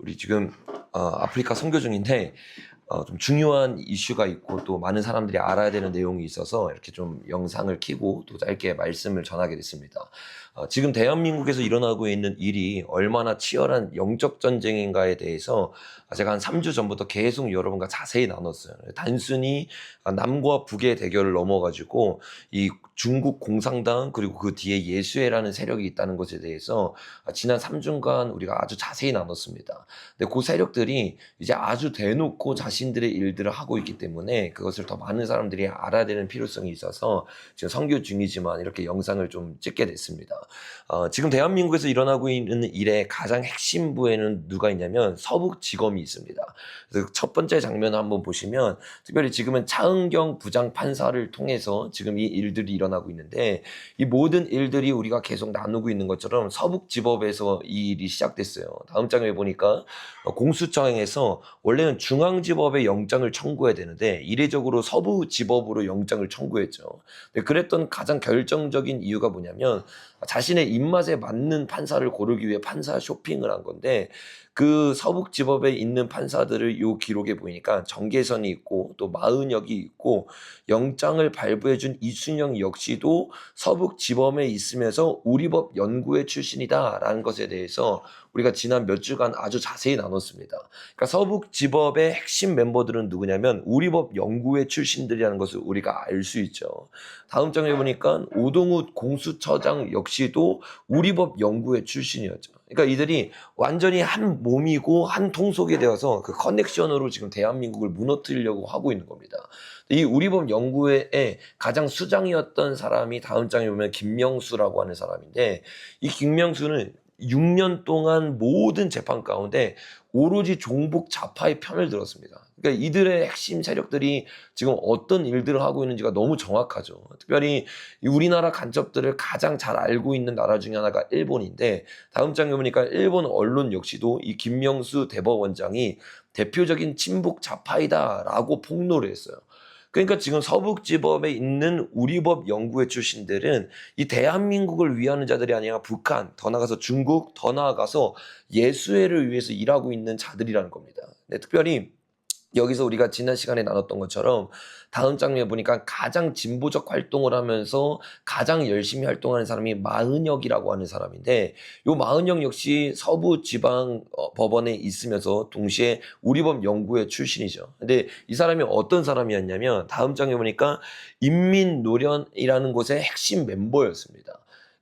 우리 지금 아프리카 선교 중인데 좀 중요한 이슈가 있고 또 많은 사람들이 알아야 되는 내용이 있어서 이렇게 좀 영상을 켜고 또 짧게 말씀을 전하게 됐습니다. 지금 대한민국에서 일어나고 있는 일이 얼마나 치열한 영적 전쟁인가에 대해서 제가 한 3주 전부터 계속 여러분과 자세히 나눴어요. 단순히 남과 북의 대결을 넘어가지고 이 중국 공산당 그리고 그 뒤에 예수회라는 세력이 있다는 것에 대해서 지난 3주간 우리가 아주 자세히 나눴습니다. 근데 그 세력들이 이제 아주 대놓고 자신들의 일들을 하고 있기 때문에 그것을 더 많은 사람들이 알아야 되는 필요성이 있어서 지금 선교 중이지만 이렇게 영상을 좀 찍게 됐습니다. 지금 대한민국에서 일어나고 있는 일의 가장 핵심부에는 누가 있냐면 서북지검이 있습니다. 그래서 첫 번째 장면을 한번 보시면 특별히 지금은 차은경 부장판사를 통해서 지금 이 일들이 일어나고 있는데 이 모든 일들이 우리가 계속 나누고 있는 것처럼 서북지법에서 이 일이 시작됐어요. 다음 장에 보니까 공수처에서 원래는 중앙지법에 영장을 청구해야 되는데 이례적으로 서부지법으로 영장을 청구했죠. 그랬던 가장 결정적인 이유가 뭐냐면 자신의 입맛에 맞는 판사를 고르기 위해 판사 쇼핑을 한 건데 그 서북지법에 있는 판사들을 요 기록에 보니까 정계선이 있고 또 마은혁이 있고 영장을 발부해준 이순영 역시도 서북지법에 있으면서 우리법 연구회 출신이다라는 것에 대해서 우리가 지난 몇 주간 아주 자세히 나눴습니다. 그러니까 서북지법의 핵심 멤버들은 누구냐면 우리법 연구회 출신들이라는 것을 우리가 알 수 있죠. 다음 장에 보니까 오동욱 공수처장 역시도 우리법 연구회 출신이었죠. 그러니까 이들이 완전히 한 몸이고 한 통속이 되어서 그 커넥션으로 지금 대한민국을 무너뜨리려고 하고 있는 겁니다. 이 우리법 연구회의 가장 수장이었던 사람이 다음 장에 보면 김명수라고 하는 사람인데 이 김명수는 6년 동안 모든 재판 가운데 오로지 종북 좌파의 편을 들었습니다. 그러니까 이들의 핵심 세력들이 지금 어떤 일들을 하고 있는지가 너무 정확하죠. 특별히 우리나라 간첩들을 가장 잘 알고 있는 나라 중에 하나가 일본인데 다음 장에 보니까 일본 언론 역시도 이 김명수 대법원장이 대표적인 친북 좌파이다라고 폭로를 했어요. 그러니까 지금 서북지법에 있는 우리법 연구회 출신들은 이 대한민국을 위하는 자들이 아니라 북한, 더 나아가서 중국, 더 나아가서 예수회를 위해서 일하고 있는 자들이라는 겁니다. 네, 특별히 여기서 우리가 지난 시간에 나눴던 것처럼 다음 장면에 보니까 가장 진보적 활동을 하면서 가장 열심히 활동하는 사람이 마은혁이라고 하는 사람인데 요 마은혁 역시 서부지방 법원에 있으면서 동시에 우리법 연구회 출신이죠. 근데 이 사람이 어떤 사람이었냐면 다음 장에 보니까 인민노련이라는 곳의 핵심 멤버였습니다.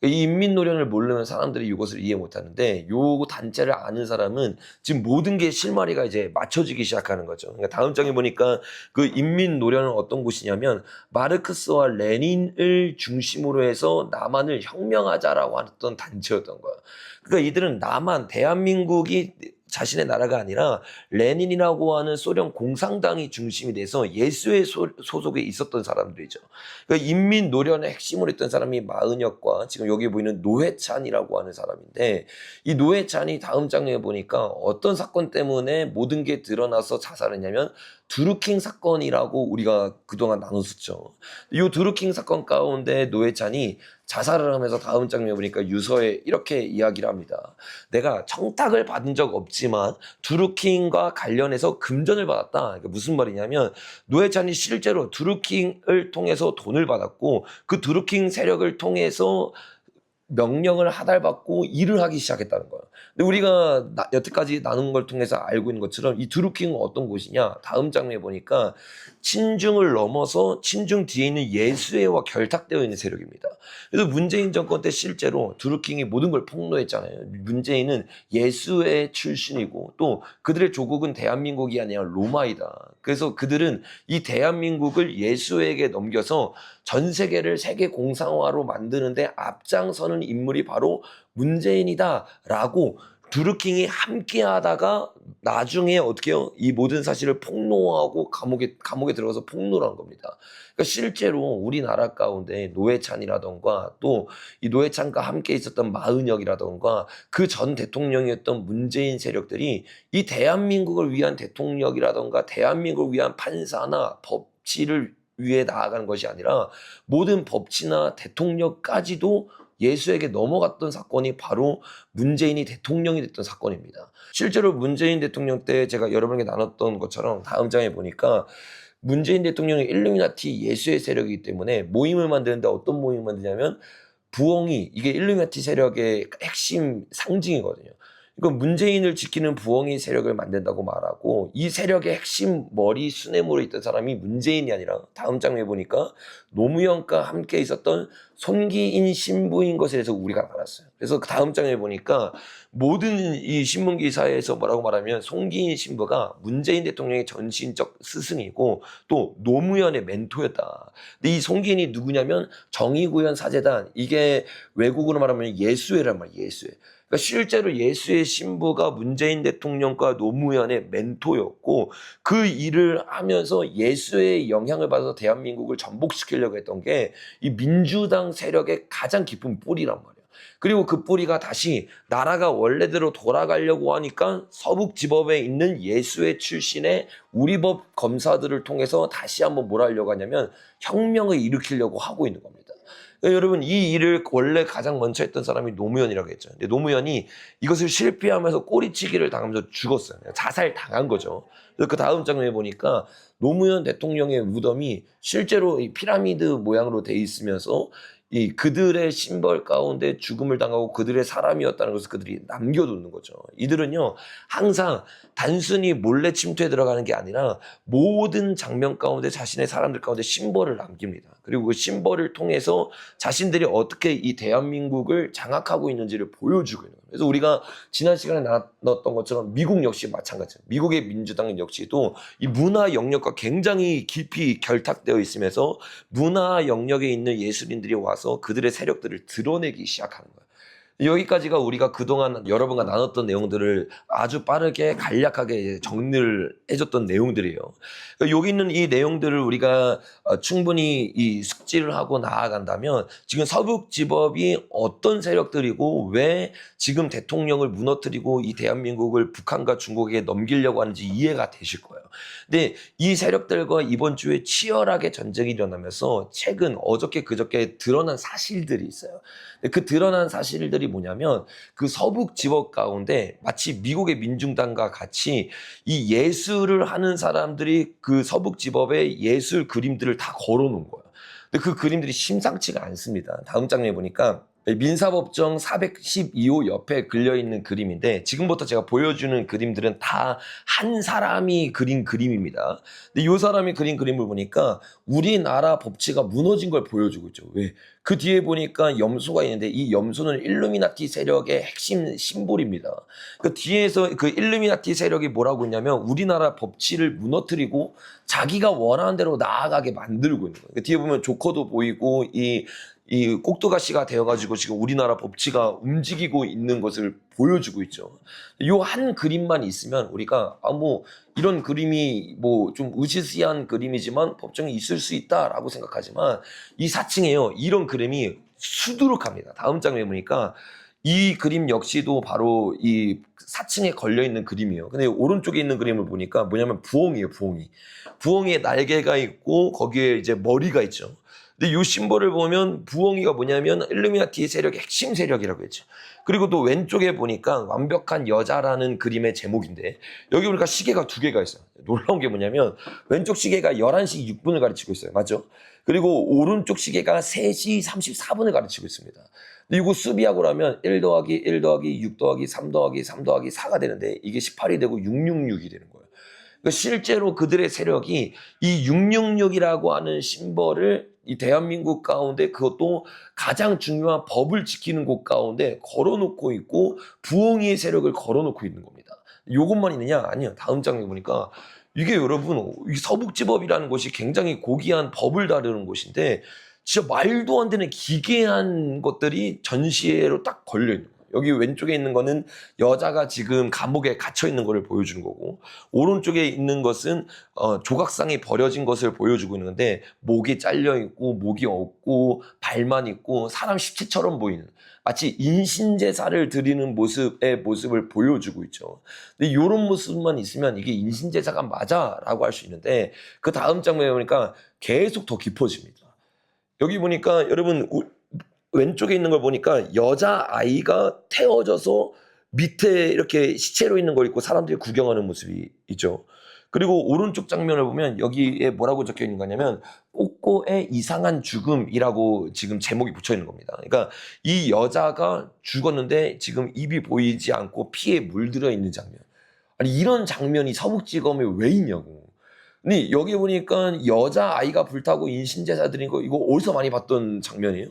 이 인민노련을 모르면 사람들이 이것을 이해 못하는데 요 단체를 아는 사람은 지금 모든 게 실마리가 이제 맞춰지기 시작하는 거죠. 그러니까 다음 장에 보니까 그 인민노련은 어떤 곳이냐면 마르크스와 레닌을 중심으로 해서 남한을 혁명하자라고 했던 단체였던 거예요. 그러니까 이들은 남한, 대한민국이 자신의 나라가 아니라 레닌이라고 하는 소련 공산당이 중심이 돼서 예수의 소속에 있었던 사람들이죠. 그러니까 인민노련의 핵심을 했던 사람이 마은혁과 지금 여기 보이는 노회찬이라고 하는 사람인데 이 노회찬이 다음 장면에 보니까 어떤 사건 때문에 모든 게 드러나서 자살했냐면 드루킹 사건이라고 우리가 그동안 나눴었죠. 이 드루킹 사건 가운데 노회찬이 자살을 하면서 다음 장면에 보니까 유서에 이렇게 이야기를 합니다. 내가 청탁을 받은 적 없지만 드루킹과 관련해서 금전을 받았다. 그러니까 무슨 말이냐면 노회찬이 실제로 드루킹을 통해서 돈을 받았고 그 드루킹 세력을 통해서 명령을 하달받고 일을 하기 시작했다는 거예요. 근데 우리가 여태까지 나눈 걸 통해서 알고 있는 것처럼 이 드루킹은 어떤 곳이냐? 다음 장면에 보니까 친중을 넘어서 친중 뒤에 있는 예수회와 결탁되어 있는 세력입니다. 그래서 문재인 정권 때 실제로 드루킹이 모든 걸 폭로했잖아요. 문재인은 예수회 출신이고 또 그들의 조국은 대한민국이 아니라 로마이다. 그래서 그들은 이 대한민국을 예수회에게 넘겨서 전 세계를 세계 공산화로 만드는데 앞장서는 인물이 바로 문재인이다라고 드루킹이 함께 하다가 나중에 어떻게요? 이 모든 사실을 폭로하고 감옥에 들어가서 폭로를 한 겁니다. 그러니까 실제로 우리나라 가운데 노회찬이라던가 또 이 노회찬과 함께 있었던 마은혁이라던가 그 전 대통령이었던 문재인 세력들이 이 대한민국을 위한 대통령이라던가 대한민국을 위한 판사나 법치를 위해 나아가는 것이 아니라 모든 법치나 대통령까지도 예수에게 넘어갔던 사건이 바로 문재인이 대통령이 됐던 사건입니다. 실제로 문재인 대통령 때 제가 여러분에게 나눴던 것처럼 다음 장에 보니까 문재인 대통령이 일루미나티 예수의 세력이기 때문에 모임을 만드는데 어떤 모임을 만드냐면 부엉이, 이게 일루미나티 세력의 핵심 상징이거든요. 그러니까 문재인을 지키는 부엉이 세력을 만든다고 말하고, 이 세력의 핵심 머리 수뇌무로 있던 사람이 문재인이 아니라 다음 장면에 보니까 노무현과 함께 있었던 손기인 신부인 것에 대해서 우리가 알았어요. 그래서 그 다음 장면에 보니까 모든 이 신문 기사에서 뭐라고 말하면 손기인 신부가 문재인 대통령의 전신적 스승이고 또 노무현의 멘토였다. 근데 이 손기인이 누구냐면 정의구현 사재단, 이게 외국어로 말하면 예수회란 말이에요. 예수회. 그러니까 실제로 예수의 신부가 문재인 대통령과 노무현의 멘토였고, 그 일을 하면서 예수의 영향을 받아서 대한민국을 전복시키려고 했던 게 이 민주당 세력의 가장 깊은 뿌리란 말이에요. 그리고 그 뿌리가 다시 나라가 원래대로 돌아가려고 하니까 서북지법에 있는 예수회 출신의 우리법 검사들을 통해서 다시 한번 뭘 하려고 하냐면 혁명을 일으키려고 하고 있는 겁니다. 그러니까 여러분, 이 일을 원래 가장 먼저 했던 사람이 노무현이라고 했죠. 근데 노무현이 이것을 실패하면서 꼬리치기를 당하면서 죽었어요. 자살 당한 거죠. 그래서 그 다음 장면에 보니까 노무현 대통령의 무덤이 실제로 이 피라미드 모양으로 돼 있으면서 이 그들의 심벌 가운데 죽음을 당하고 그들의 사람이었다는 것을 그들이 남겨두는 거죠. 이들은요, 항상 단순히 몰래 침투에 들어가는 게 아니라 모든 장면 가운데 자신의 사람들 가운데 심벌을 남깁니다. 그리고 그 심벌을 통해서 자신들이 어떻게 이 대한민국을 장악하고 있는지를 보여주고 있는 거예요. 그래서 우리가 지난 시간에 나눴던 것처럼 미국 역시 마찬가지예요. 미국의 민주당 역시도 이 문화 영역과 굉장히 깊이 결탁되어 있으면서 문화 영역에 있는 예술인들이 와서 그들의 세력들을 드러내기 시작하는 거예요. 여기까지가 우리가 그동안 여러분과 나눴던 내용들을 아주 빠르게 간략하게 정리를 해줬던 내용들이에요. 여기 있는 이 내용들을 우리가 충분히 이 숙지를 하고 나아간다면 지금 서북지법이 어떤 세력들이고 왜 지금 대통령을 무너뜨리고 이 대한민국을 북한과 중국에게 넘기려고 하는지 이해가 되실 거예요. 근데 이 세력들과 이번 주에 치열하게 전쟁이 일어나면서 최근 어저께 그저께 드러난 사실들이 있어요. 그 드러난 사실들이 뭐냐면 그 서북 지법 가운데 마치 미국의 민중당과 같이 이 예술을 하는 사람들이 그 서북 지법에 예술 그림들을 다 걸어놓은 거예요. 근데 그 그림들이 심상치가 않습니다. 다음 장면에 보니까 민사법정 412호 옆에 걸려있는 그림인데, 지금부터 제가 보여주는 그림들은 다 한 사람이 그린 그림입니다. 근데 이 사람이 그린 그림을 보니까 우리나라 법치가 무너진 걸 보여주고 있죠. 왜? 그 뒤에 보니까 염소가 있는데 이 염소는 일루미나티 세력의 핵심 심볼입니다. 그 뒤에서 그 일루미나티 세력이 뭐라고 했냐면 우리나라 법치를 무너뜨리고 자기가 원하는 대로 나아가게 만들고 있는 거예요. 그 뒤에 보면 조커도 보이고 이 꼭두가시가 되어가지고 지금 우리나라 법치가 움직이고 있는 것을 보여주고 있죠. 요 한 그림만 있으면 우리가 뭐 이런 그림이 뭐 좀 으스스한 그림이지만 법정에 있을 수 있다라고 생각하지만 이 4층에요. 이런 그림이 수두룩합니다. 다음 장면에 보니까 이 그림 역시도 바로 이 4층에 걸려있는 그림이에요. 근데 오른쪽에 있는 그림을 보니까 뭐냐면 부엉이에요, 부엉이. 부엉이에 날개가 있고 거기에 이제 머리가 있죠. 근데 이 심볼을 보면 부엉이가 뭐냐면 일루미나티 세력의 핵심 세력이라고 했죠. 그리고 또 왼쪽에 보니까 완벽한 여자라는 그림의 제목인데 여기 보니까 시계가 두 개가 있어요. 놀라운 게 뭐냐면 왼쪽 시계가 11시 6분을 가르치고 있어요. 맞죠? 그리고 오른쪽 시계가 3시 34분을 가르치고 있습니다. 근데 이거 수비하고 나면 1 더하기 1 더하기 6 더하기 3 더하기 3 더하기 4가 되는데 이게 18이 되고 666이 되는 거예요. 그러니까 실제로 그들의 세력이 이 666이라고 하는 심벌을 이 대한민국 가운데 그것도 가장 중요한 법을 지키는 곳 가운데 걸어놓고 있고 부엉이의 세력을 걸어놓고 있는 겁니다. 이것만 있느냐? 아니요. 다음 장에 보니까 이게 여러분 이 서북지법이라는 곳이 굉장히 고귀한 법을 다루는 곳인데 진짜 말도 안 되는 기괴한 것들이 전시회로 딱 걸려있는 거예요. 여기 왼쪽에 있는 거는 여자가 지금 감옥에 갇혀 있는 것을 보여주는 거고 오른쪽에 있는 것은 조각상이 버려진 것을 보여주고 있는데 목이 잘려 있고 목이 없고 발만 있고 사람 시체처럼 보이는 마치 인신제사를 드리는 모습을 보여주고 있죠. 근데 이런 모습만 있으면 이게 인신제사가 맞아라고 할 수 있는데 그 다음 장면에 보니까 계속 더 깊어집니다. 여기 보니까 여러분 왼쪽에 있는 걸 보니까 여자아이가 태워져서 밑에 이렇게 시체로 있는 걸 입고 사람들이 구경하는 모습이 있죠. 그리고 오른쪽 장면을 보면 여기에 뭐라고 적혀 있는 거냐면 꼬꼬의 이상한 죽음이라고 지금 제목이 붙여 있는 겁니다. 그러니까 이 여자가 죽었는데 지금 입이 보이지 않고 피에 물들어 있는 장면. 아니 이런 장면이 서북지검에 왜 있냐고. 근데 여기 보니까 여자아이가 불타고 인신제사 드린 거 이거 어디서 많이 봤던 장면이에요?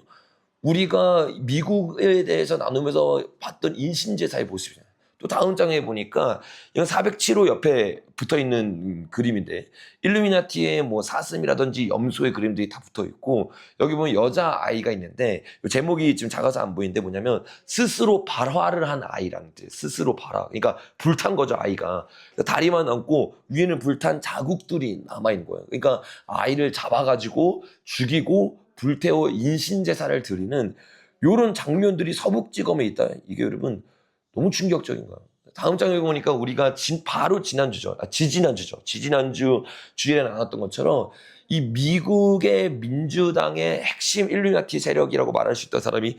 우리가 미국에 대해서 나누면서 봤던 인신제사의 모습이잖아요. 또 다음 장에 보니까 이건 407호 옆에 붙어 있는 그림인데 일루미나티의 뭐 사슴이라든지 염소의 그림들이 다 붙어 있고 여기 보면 여자 아이가 있는데 제목이 지금 작아서 안 보이는데 뭐냐면 스스로 발화를 한 아이라는 뜻. 스스로 발화. 그러니까 불탄 거죠 아이가. 다리만 남고 위에는 불탄 자국들이 남아 있는 거예요. 그러니까 아이를 잡아가지고 죽이고 불태워 인신제사를 드리는 이런 장면들이 서북지검에 있다. 이게 여러분 너무 충격적인 거예요. 다음 장에 보니까 우리가 바로 지난주죠. 지지난주 주일에 나눴던 것처럼 이 미국의 민주당의 핵심 일루미나티 세력이라고 말할 수 있던 사람이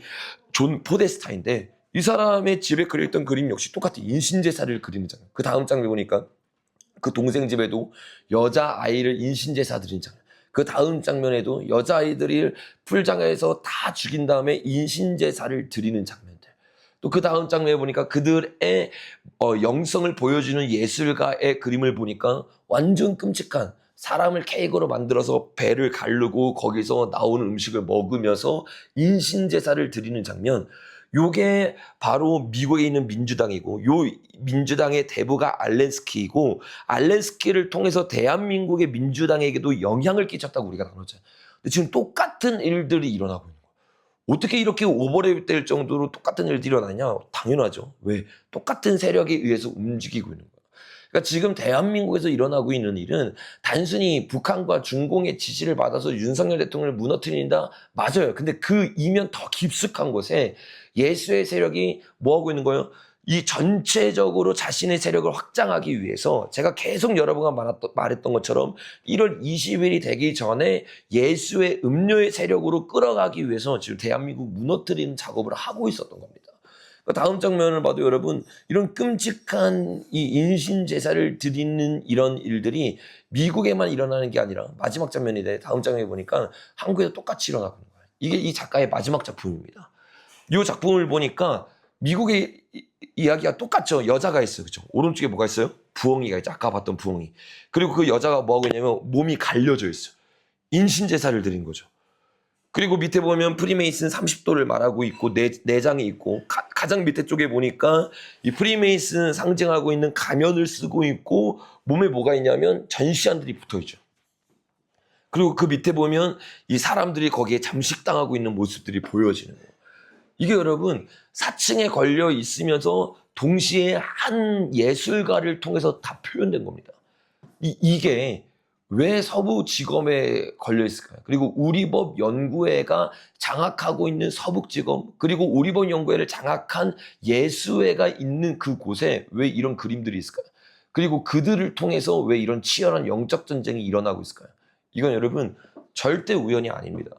존 포데스타인데 이 사람의 집에 그렸던 그림 역시 똑같은 인신제사를 그리는 장면. 그 다음 장에 보니까 그 동생 집에도 여자아이를 인신제사 드린 장면. 그 다음 장면에도 여자아이들을 풀장에서 다 죽인 다음에 인신제사를 드리는 장면들. 또 그 다음 장면에 보니까 그들의 영성을 보여주는 예술가의 그림을 보니까 완전 끔찍한 사람을 케이크로 만들어서 배를 가르고 거기서 나오는 음식을 먹으면서 인신제사를 드리는 장면. 요게 바로 미국에 있는 민주당이고 요 민주당의 대부가 알렌스키이고 알렌스키를 통해서 대한민국의 민주당에게도 영향을 끼쳤다고 우리가 나눴잖아요. 근데 지금 똑같은 일들이 일어나고 있는 거예요. 어떻게 이렇게 오버랩 될 정도로 똑같은 일들이 일어나냐? 당연하죠. 왜? 똑같은 세력에 의해서 움직이고 있는 거예요. 그러니까 지금 대한민국에서 일어나고 있는 일은 단순히 북한과 중공의 지시를 받아서 윤석열 대통령을 무너뜨린다? 맞아요. 근데 그 이면 더 깊숙한 곳에 예수의 세력이 뭐하고 있는 거예요? 이 전체적으로 자신의 세력을 확장하기 위해서 제가 계속 여러 번 말했던 것처럼 1월 20일이 되기 전에 예수의 음료의 세력으로 끌어가기 위해서 지금 대한민국 무너뜨리는 작업을 하고 있었던 겁니다. 다음 장면을 봐도 여러분 이런 끔찍한 이 인신제사를 드리는 이런 일들이 미국에만 일어나는 게 아니라 마지막 장면인데 다음 장면에 보니까 한국에도 똑같이 일어나고 있는 거예요. 이게 이 작가의 마지막 작품입니다. 이 작품을 보니까 미국의 이야기가 똑같죠. 여자가 있어요. 그렇죠? 오른쪽에 뭐가 있어요? 부엉이가 있죠. 아까 봤던 부엉이. 그리고 그 여자가 뭐하고 있냐면 몸이 갈려져 있어요. 인신제사를 드린 거죠. 그리고 밑에 보면 프리메이슨 30도를 말하고 있고 내장이 있고 가장 밑에 쪽에 보니까 이 프리메이슨 상징하고 있는 가면을 쓰고 있고 몸에 뭐가 있냐면 전시관들이 붙어 있죠. 그리고 그 밑에 보면 이 사람들이 거기에 잠식당하고 있는 모습들이 보여지는 거예요. 이게 여러분 4층에 걸려 있으면서 동시에 한 예술가를 통해서 다 표현된 겁니다. 이게 왜 서부지검에 걸려 있을까요? 그리고 우리법 연구회가 장악하고 있는 서북지검, 그리고 우리법 연구회를 장악한 예수회가 있는 그곳에 왜 이런 그림들이 있을까요? 그리고 그들을 통해서 왜 이런 치열한 영적 전쟁이 일어나고 있을까요? 이건 여러분 절대 우연이 아닙니다.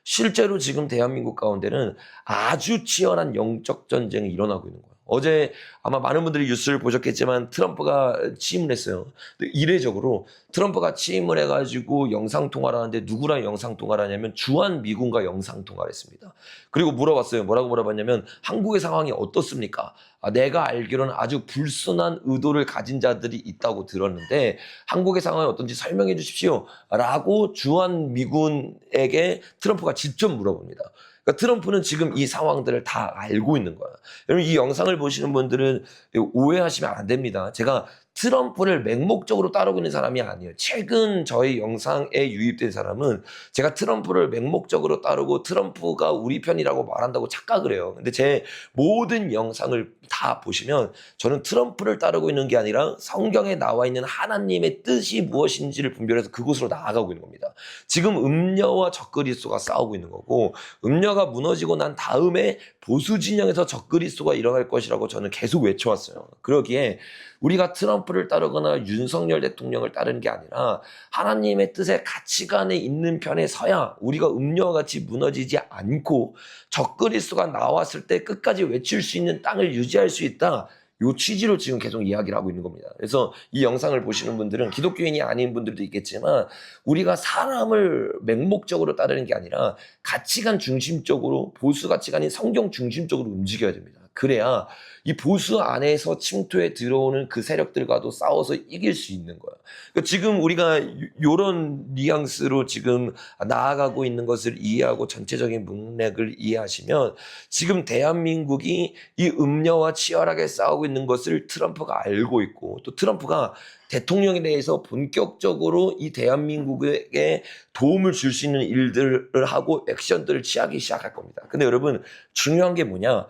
실제로 지금 대한민국 가운데는 아주 치열한 영적 전쟁이 일어나고 있는 거예요. 어제 아마 많은 분들이 뉴스를 보셨겠지만 트럼프가 취임을 했어요. 이례적으로 트럼프가 취임을 해가지고 영상통화를 하는데 누구랑 영상통화를 하냐면 주한 미군과 영상통화를 했습니다. 그리고 물어봤어요. 뭐라고 물어봤냐면 한국의 상황이 어떻습니까? 내가 알기로는 아주 불순한 의도를 가진 자들이 있다고 들었는데 한국의 상황이 어떤지 설명해 주십시오. 라고 주한 미군에게 트럼프가 직접 물어봅니다. 그러니까 트럼프는 지금 이 상황들을 다 알고 있는 거야. 여러분 이 영상을 보시는 분들은 오해하시면 안 됩니다. 제가 트럼프를 맹목적으로 따르고 있는 사람이 아니에요. 최근 저희 영상에 유입된 사람은 제가 트럼프를 맹목적으로 따르고 트럼프가 우리 편이라고 말한다고 착각을 해요. 근데 제 모든 영상을 다 보시면 저는 트럼프를 따르고 있는 게 아니라 성경에 나와 있는 하나님의 뜻이 무엇인지를 분별해서 그곳으로 나아가고 있는 겁니다. 지금 음녀와 적그리스도가 싸우고 있는 거고 음녀가 무너지고 난 다음에 보수 진영에서 적그리스도가 일어날 것이라고 저는 계속 외쳐왔어요. 그러기에 우리가 트럼프를 따르거나 윤석열 대통령을 따르는 게 아니라 하나님의 뜻의 가치관에 있는 편에 서야 우리가 음녀와 같이 무너지지 않고 적그리스도가 나왔을 때 끝까지 외칠 수 있는 땅을 유지할 수 있다. 요 취지로 지금 계속 이야기를 하고 있는 겁니다. 그래서 이 영상을 보시는 분들은 기독교인이 아닌 분들도 있겠지만 우리가 사람을 맹목적으로 따르는 게 아니라 가치관 중심적으로 보수 가치관인 성경 중심적으로 움직여야 됩니다. 그래야 이 보수 안에서 침투에 들어오는 그 세력들과도 싸워서 이길 수 있는 거예요. 그러니까 지금 우리가 이런 뉘앙스로 지금 나아가고 있는 것을 이해하고 전체적인 맥락을 이해하시면 지금 대한민국이 이 음녀와 치열하게 싸우고 있는 것을 트럼프가 알고 있고 또 트럼프가 대통령에 대해서 본격적으로 이 대한민국에게 도움을 줄 수 있는 일들을 하고 액션들을 취하기 시작할 겁니다. 근데 여러분 중요한 게 뭐냐?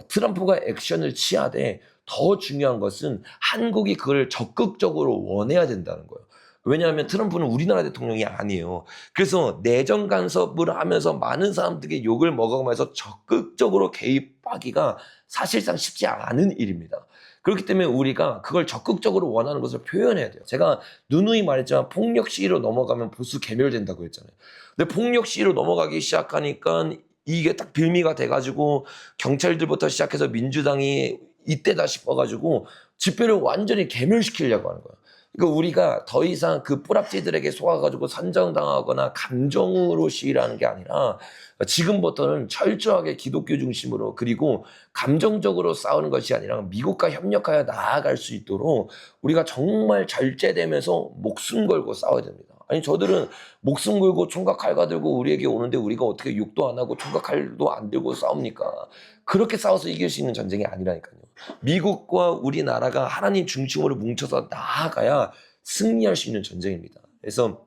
트럼프가 액션을 취하되 더 중요한 것은 한국이 그걸 적극적으로 원해야 된다는 거예요. 왜냐하면 트럼프는 우리나라 대통령이 아니에요. 그래서 내정 간섭을 하면서 많은 사람들에게 욕을 먹어가면서 적극적으로 개입하기가 사실상 쉽지 않은 일입니다. 그렇기 때문에 우리가 그걸 적극적으로 원하는 것을 표현해야 돼요. 제가 누누이 말했지만 폭력 시위로 넘어가면 보수 괴멸된다고 했잖아요. 근데 폭력 시위로 넘어가기 시작하니까 이게 딱 빌미가 돼가지고 경찰들부터 시작해서 민주당이 이때다 싶어가지고 집회를 완전히 괴멸시키려고 하는 거예요. 그러니까 우리가 더 이상 그 뿌락지들에게 속아가지고 선정당하거나 감정으로 시위를 하는 게 아니라 지금부터는 철저하게 기독교 중심으로 그리고 감정적으로 싸우는 것이 아니라 미국과 협력하여 나아갈 수 있도록 우리가 정말 절제되면서 목숨 걸고 싸워야 됩니다. 아니 저들은 목숨 걸고 총각 칼과 들고 우리에게 오는데 우리가 어떻게 욕도 안 하고 총각 칼도 안 들고 싸웁니까? 그렇게 싸워서 이길 수 있는 전쟁이 아니라니까요. 미국과 우리나라가 하나님 중심으로 뭉쳐서 나아가야 승리할 수 있는 전쟁입니다. 그래서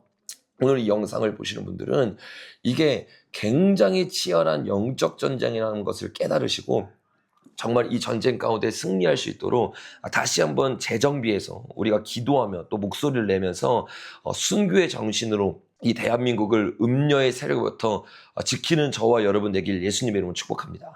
오늘 이 영상을 보시는 분들은 이게 굉장히 치열한 영적 전쟁이라는 것을 깨달으시고 정말 이 전쟁 가운데 승리할 수 있도록 다시 한번 재정비해서 우리가 기도하며 또 목소리를 내면서 순교의 정신으로 이 대한민국을 음녀의 세력부터 지키는 저와 여러분 되길 예수님의 이름으로 축복합니다.